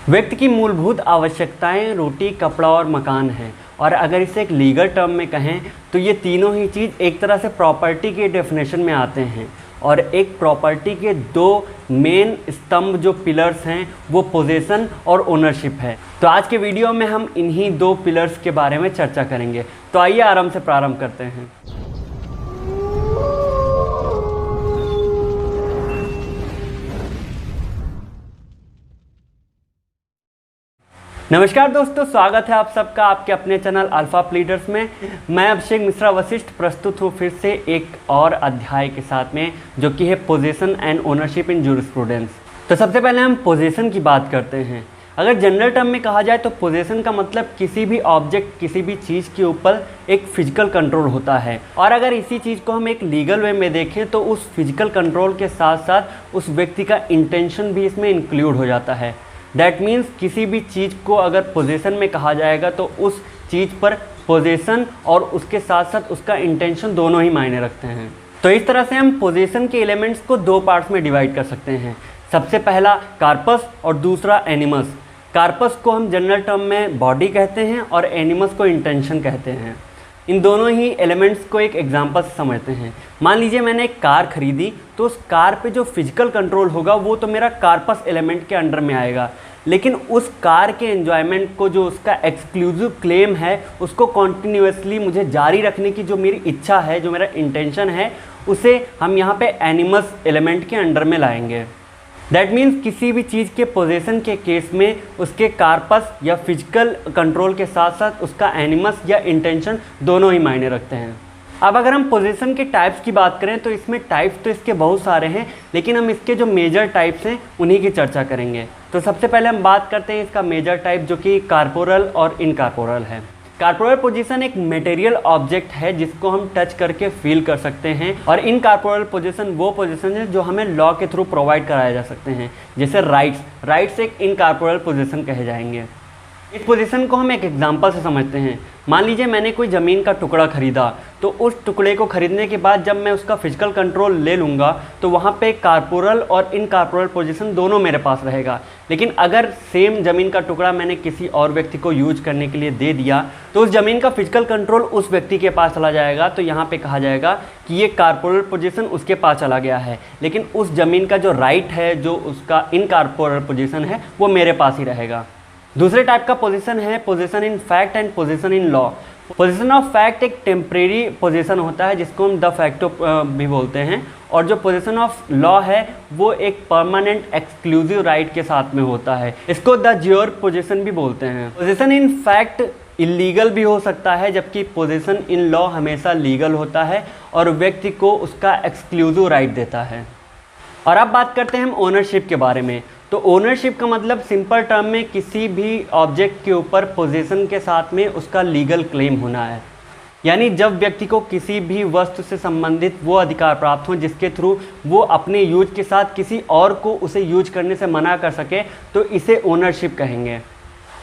व्यक्ति की मूलभूत आवश्यकताएं रोटी, कपड़ा और मकान हैं। और अगर इसे एक लीगल टर्म में कहें तो ये तीनों ही चीज़ एक तरह से प्रॉपर्टी के डेफिनेशन में आते हैं। और एक प्रॉपर्टी के दो मेन स्तंभ जो पिलर्स हैं वो पोजेसन और ओनरशिप है। तो आज के वीडियो में हम इन्हीं दो पिलर्स के बारे में चर्चा करेंगे। तो आइए आराम से प्रारंभ करते हैं। नमस्कार दोस्तों, स्वागत है आप सबका आपके अपने चैनल अल्फा लीडर्स में। मैं अभिषेक मिश्रा वशिष्ठ प्रस्तुत हूँ फिर से एक और अध्याय के साथ में, जो कि है position and ownership in jurisprudence. तो सबसे पहले हम पोजीशन की बात करते हैं। अगर जनरल टर्म में कहा जाए तो पोजीशन का मतलब किसी भी ऑब्जेक्ट, किसी भी चीज़ के ऊपर एक फिजिकल कंट्रोल होता है। और अगर इसी चीज़ को हम एक लीगल वे में देखें तो उस फिजिकल कंट्रोल के साथ साथ उस व्यक्ति का इंटेंशन भी इसमें इंक्लूड हो जाता है। दैट मीन्स किसी भी चीज़ को अगर पोजीशन में कहा जाएगा तो उस चीज़ पर पोजीशन और उसके साथ साथ उसका इंटेंशन दोनों ही मायने रखते हैं। तो इस तरह से हम पोजीशन के एलिमेंट्स को दो पार्ट्स में डिवाइड कर सकते हैं। सबसे पहला कार्पस और दूसरा एनिमस। कार्पस को हम जनरल टर्म में बॉडी कहते हैं और एनिमस को इंटेंशन कहते हैं। इन दोनों ही एलिमेंट्स को एक एग्जांपल से समझते हैं। मान लीजिए मैंने एक कार खरीदी, तो उस कार पे जो फिजिकल कंट्रोल होगा वो तो मेरा कार्पस एलिमेंट के अंडर में आएगा, लेकिन उस कार के एन्जॉयमेंट को, जो उसका एक्सक्लूसिव क्लेम है, उसको कॉन्टिन्यूसली मुझे जारी रखने की जो मेरी इच्छा है, जो मेरा इंटेंशन है, उसे हम यहाँ पे एनिमस एलिमेंट के अंडर में लाएंगे। दैट मीन्स किसी भी चीज़ के पोजीशन के केस में उसके कार्पस या फिजिकल कंट्रोल के साथ साथ उसका एनिमस या इंटेंशन दोनों ही मायने रखते हैं। अब अगर हम पोजीशन के टाइप्स की बात करें तो इसमें टाइप्स तो इसके बहुत सारे हैं, लेकिन हम इसके जो मेजर टाइप्स हैं उन्हीं की चर्चा करेंगे। तो सबसे पहले हम बात करते हैं इसका मेजर टाइप, जो कि कॉर्पोरल और इनकॉर्पोरल है। कॉर्पोरल पोजीशन एक मटेरियल ऑब्जेक्ट है जिसको हम टच करके फील कर सकते हैं, और इनकॉर्पोरल पोजीशन वो पोजीशन है जो हमें लॉ के थ्रू प्रोवाइड कराए जा सकते हैं, जैसे राइट्स एक इनकॉर्पोरल पोजीशन कहे जाएंगे। इस पोजीशन को हम एक एग्जांपल से समझते हैं। मान लीजिए मैंने कोई ज़मीन का टुकड़ा खरीदा, तो उस टुकड़े को खरीदने के बाद जब मैं उसका फिजिकल कंट्रोल ले लूँगा तो वहाँ पे कॉर्पोरल और इनकॉर्पोरल पोजीशन दोनों मेरे पास रहेगा। लेकिन अगर सेम ज़मीन का टुकड़ा मैंने किसी और व्यक्ति को यूज करने के लिए दे दिया तो उस ज़मीन का फिजिकल कंट्रोल उस व्यक्ति के पास चला जाएगा। तो यहाँ पे कहा जाएगा कि ये कॉर्पोरल पोजीशन उसके पास चला गया है, लेकिन उस ज़मीन का जो राइट है, जो उसका इनकॉर्पोरल पोजीशन है, वो मेरे पास ही रहेगा। दूसरे टाइप का पोजीशन है position in fact and position in law. Position of fact एक टेम्परेरी पोजीशन होता है जिसको हम द फैक्टो भी बोलते हैं, और जो पोजीशन ऑफ लॉ है वो एक परमानेंट एक्सक्लूसिव राइट के साथ में होता है। इसको द ज्योर पोजीशन भी बोलते हैं। पोजीशन इन फैक्ट इलीगल भी हो सकता है, जबकि पोजीशन इन लॉ हमेशा लीगल होता है और व्यक्ति को उसका एक्सक्लूसिव राइट देता है। और अब बात करते हैं हम ओनरशिप के बारे में। तो ओनरशिप का मतलब सिंपल टर्म में किसी भी ऑब्जेक्ट के ऊपर पोजीशन के साथ में उसका लीगल क्लेम होना है। यानी जब व्यक्ति को किसी भी वस्तु से संबंधित वो अधिकार प्राप्त हो जिसके थ्रू वो अपने यूज के साथ किसी और को उसे यूज करने से मना कर सके, तो इसे ओनरशिप कहेंगे।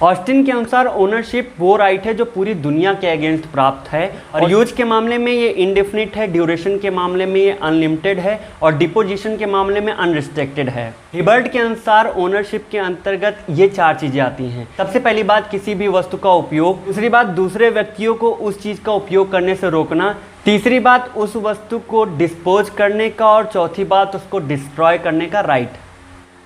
ऑस्टिन के अनुसार ओनरशिप वो राइट है जो पूरी दुनिया के अगेंस्ट प्राप्त है, और यूज के मामले में ये इंडेफिनिट है, ड्यूरेशन के मामले में ये अनलिमिटेड है, और डिपोजिशन के मामले में अनरिस्ट्रिक्टेड है। हिबर्ट के अनुसार ओनरशिप के अंतर्गत ये चार चीज़ें आती हैं। सबसे पहली बात किसी भी वस्तु का उपयोग, दूसरी बात दूसरे व्यक्तियों को उस चीज़ का उपयोग करने से रोकना, तीसरी बात उस वस्तु को डिस्पोज करने का, और चौथी बात उसको डिस्ट्रॉय करने का राइट।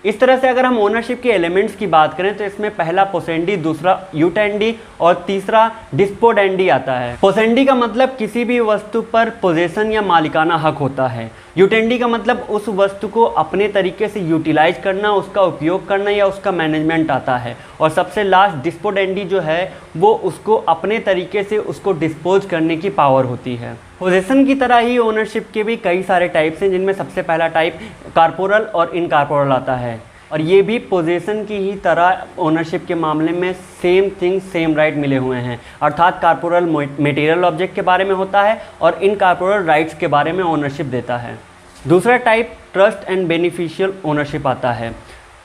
इस तरह से अगर हम ओनरशिप के एलिमेंट्स की बात करें तो इसमें पहला पोसेंडी, दूसरा यूटेंडी और तीसरा डिस्पोडेंडी आता है। पोसेंडी का मतलब किसी भी वस्तु पर पोजेशन या मालिकाना हक होता है। यूटेंडी का मतलब उस वस्तु को अपने तरीके से यूटिलाइज करना, उसका उपयोग करना या उसका मैनेजमेंट आता है। और सबसे लास्ट डिस्पोडेंडी जो है वो उसको अपने तरीके से उसको डिस्पोज करने की पावर होती है। पोजेशन की तरह ही ओनरशिप के भी कई सारे टाइप्स हैं, जिनमें सबसे पहला टाइप कॉर्पोरल और इनकॉर्पोरल आता है, और ये भी पोजीशन की ही तरह ओनरशिप के मामले में सेम थिंग सेम राइट मिले हुए हैं। अर्थात कॉर्पोरल मटेरियल ऑब्जेक्ट के बारे में होता है और इनकॉर्पोरल राइट्स के बारे में ओनरशिप देता है। दूसरा type trust and beneficial ownership आता है।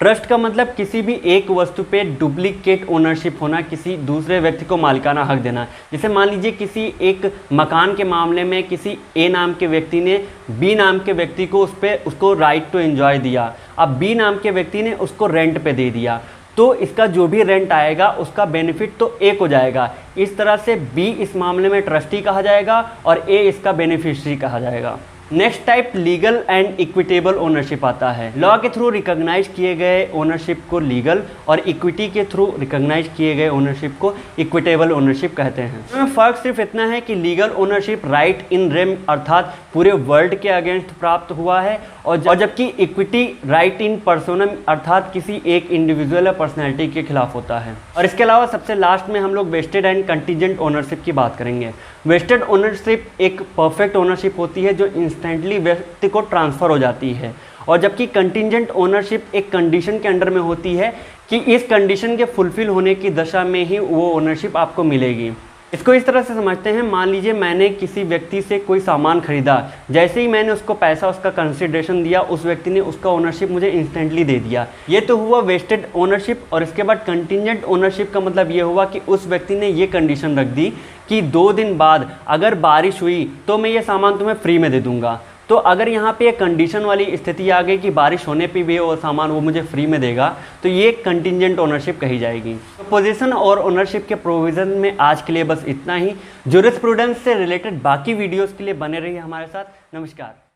ट्रस्ट का मतलब किसी भी एक वस्तु पे डुप्लीकेट ओनरशिप होना, किसी दूसरे व्यक्ति को मालिकाना हक देना। जैसे मान लीजिए किसी एक मकान के मामले में किसी ए नाम के व्यक्ति ने बी नाम के व्यक्ति को उसको राइट टू एंजॉय दिया, अब बी नाम के व्यक्ति ने उसको रेंट पे दे दिया, तो इसका जो भी रेंट आएगा उसका बेनिफिट तो ए को जाएगा। इस तरह से बी इस मामले में ट्रस्टी कहा जाएगा और ए इसका बेनिफिशियरी कहा जाएगा। Next type legal and equitable ownership आता है। लॉ के थ्रू रिकॉग्नाइज किए गए ओनरशिप को लीगल और इक्विटी के थ्रू रिकॉग्नाइज किए गए ओनरशिप को इक्विटेबल ओनरशिप कहते हैं। इसमें फ़र्क सिर्फ इतना है कि legal ownership right in rem अर्थात पूरे वर्ल्ड के अगेंस्ट प्राप्त हुआ है और जबकि इक्विटी राइट इन पर्सोनम अर्थात किसी एक इंडिविजुअल या पर्सनैलिटी के खिलाफ होता है। और इसके अलावा सबसे लास्ट में हम लोग वेस्टेड एंड कंटीजेंट ओनरशिप की बात करेंगे। वेस्टेड ओनरशिप एक परफेक्ट ओनरशिप होती है जो इंस्टेंटली व्यक्ति को ट्रांसफ़र हो जाती है, और जबकि कंटीजेंट ओनरशिप एक कंडीशन के अंडर में होती है कि इस कंडीशन के फुलफिल होने की दशा में ही वो ओनरशिप आपको मिलेगी। इसको इस तरह से समझते हैं, मान लीजिए मैंने किसी व्यक्ति से कोई सामान खरीदा, जैसे ही मैंने उसको पैसा उसका कंसिडरेशन दिया उस व्यक्ति ने उसका ओनरशिप मुझे इंस्टेंटली दे दिया। ये तो हुआ वेस्टेड ओनरशिप। और इसके बाद कंटीजेंट ओनरशिप का मतलब ये हुआ कि उस व्यक्ति ने ये कंडीशन रख दी कि 2 दिन बाद अगर बारिश हुई तो मैं ये सामान तुम्हें फ्री में दे दूंगा। तो अगर यहाँ पे एक कंडीशन वाली स्थिति आ गई कि बारिश होने पे भी वो सामान वो मुझे फ्री में देगा, तो ये कंटीजेंट ओनरशिप कही जाएगी। तो पोजीशन और ओनरशिप के प्रोविज़न में आज के लिए बस इतना ही। ज्यूरिस्प्रूडेंस से रिलेटेड बाकी वीडियोस के लिए बने रहिए हमारे साथ। नमस्कार।